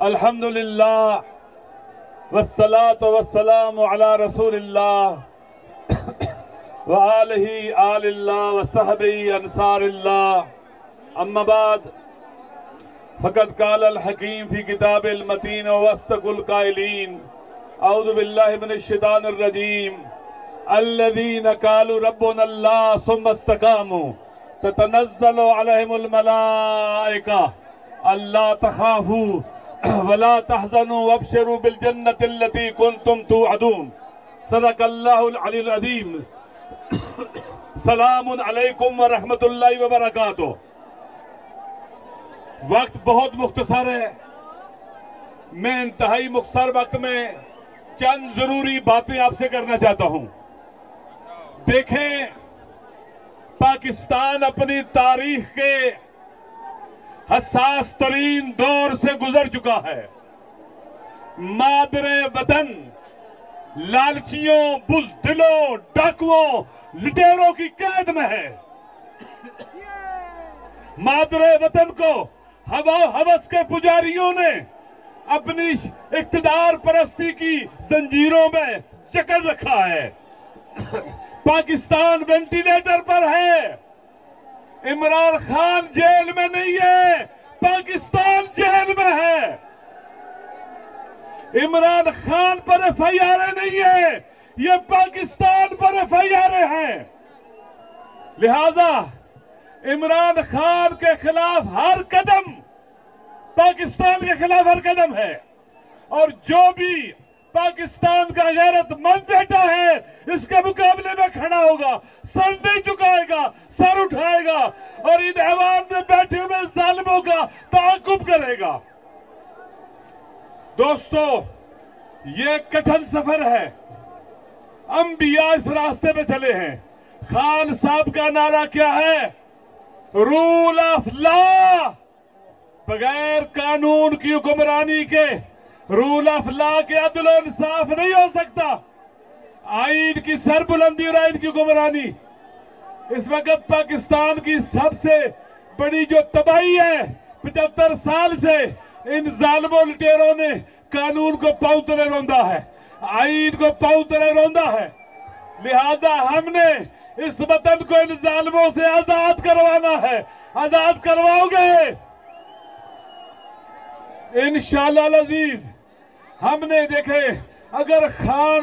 الحمدللہ والصلاة والسلام علی رسول اللہ وآلہ آل اللہ وصحبہ انصار اللہ اما بعد فقد قال الحکیم فی کتاب المتین واصدق القائلین اعوذ باللہ من الشیطان الرجیم الذین قالوا ربنا اللہ ثم استقاموا تتنزل علیہم الملائکہ اللہ تخافوا ولا تحزنوا وابشروا بالجنة التي كنتم توعدون صدق اللہ العلی العظیم سلام علیکم ورحمۃ اللہ وبرکاتہ۔ وقت بہت مختصر ہے، میں انتہائی مختصر وقت میں چند ضروری باتیں آپ سے کرنا چاہتا ہوں۔ دیکھیں، پاکستان اپنی تاریخ کے حساس ترین دور سے گزر چکا ہے۔ مادر وطن لالچیوں، بزدلوں، ڈاکوؤں، لٹیروں کی قید میں ہے۔ مادر وطن کو ہوا ہوس کے پجاریوں نے اپنی اقتدار پرستی کی زنجیروں میں جکڑ رکھا ہے۔ پاکستان وینٹیلیٹر پر ہے، عمران خان جیل میں نہیں ہے، پاکستان جیل میں ہے۔ عمران خان پر ایف آئی آر نہیں ہے، یہ پاکستان پر ایف آئی آر ہیں۔ لہذا عمران خان کے خلاف ہر قدم پاکستان کے خلاف ہر قدم ہے، اور جو بھی پاکستان کا غیرت مند بیٹا ہے اس کے مقابلے میں کھڑا ہوگا، سر نہیں جھکائے گا، سر اٹھائے گا اور ان ایوان میں بیٹھے ہوئے ظالموں کا تعاقب کرے گا۔ دوستو، یہ کٹھن سفر ہے، انبیاء اس راستے پہ چلے ہیں۔ خان صاحب کا نعرہ کیا ہے؟ رول آف لا، بغیر قانون کی حکمرانی کے رول آف لا کے عدل و انصاف نہیں ہو سکتا۔ آئین کی سربلندی اور آئین کی حکمرانی اس وقت پاکستان کی سب سے بڑی جو تباہی ہے، 75 سال سے ان ظالموں لٹیروں نے قانون کو پاؤں تلے روندا ہے، آئین کو پاؤں تلے روندا ہے۔ لہذا ہم نے اس وطن کو ان ظالموں سے آزاد کروانا ہے۔ آزاد کرواؤ گے انشاءاللہ العزیز۔ ہم نے دیکھے، اگر خان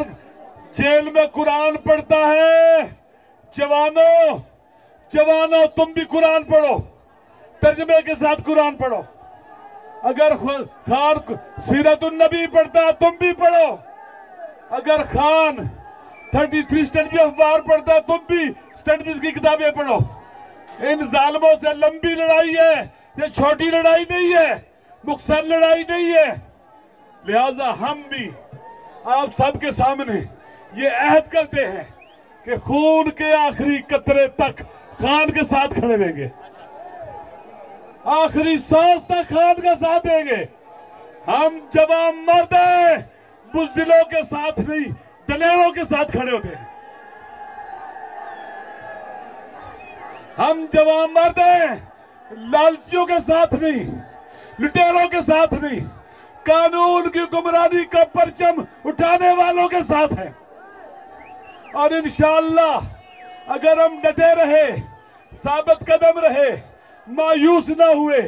جیل میں قرآن پڑھتا ہے، جوانوں تم بھی قرآن پڑھو، ترجمے کے ساتھ قرآن پڑھو۔ اگر خان سیرت النبی پڑھتا ہے تم بھی پڑھو۔ اگر خان 33 اسٹریٹجی آف وار پڑھتا ہے تم بھی اسٹریٹجیز کی کتابیں پڑھو۔ ان ظالموں سے لمبی لڑائی ہے، یہ چھوٹی لڑائی نہیں ہے، مختصر لڑائی نہیں ہے۔ لہذا ہم بھی آپ سب کے سامنے یہ عہد کرتے ہیں کہ خون کے آخری قطرے تک خان کے ساتھ کھڑے رہیں گے، آخری سانس تک خان کا ساتھ دیں گے۔ ہم جوان مرد ہیں، بزدلوں کے ساتھ نہیں، دلیروں کے ساتھ کھڑے ہوتے ہیں۔ ہم جوان مرد ہیں، لالچیوں کے ساتھ نہیں، لٹیروں کے ساتھ نہیں، قانون کی حکمرانی کا پرچم اٹھانے والوں کے ساتھ ہیں۔ اور انشاءاللہ اگر ہم ڈٹے رہے، ثابت قدم رہے، مایوس نہ ہوئے،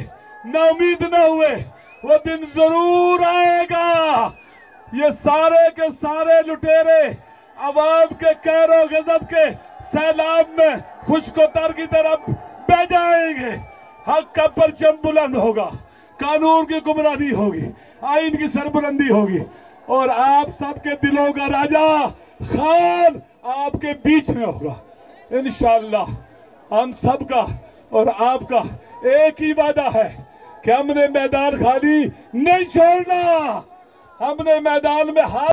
نا امید نہ ہوئے، وہ دن ضرور آئے گا۔ یہ سارے کے سارے لٹیرے عوام کے قہر و غضب کے سیلاب میں خشک و تر کی طرف بہ جائیں گے۔ حق کا پرچم بلند ہوگا، قانون کی حکمرانی ہوگی، آئین کی سربلندی ہوگی، اور آپ سب کے دلوں کا راجہ خان آپ کے بیچ میں ہوگا انشاءاللہ۔ ہم سب کا اور آپ کا ایک ہی وعدہ ہے کہ ہم نے میدان خالی نہیں چھوڑنا، ہم نے میدان میں ہاتھ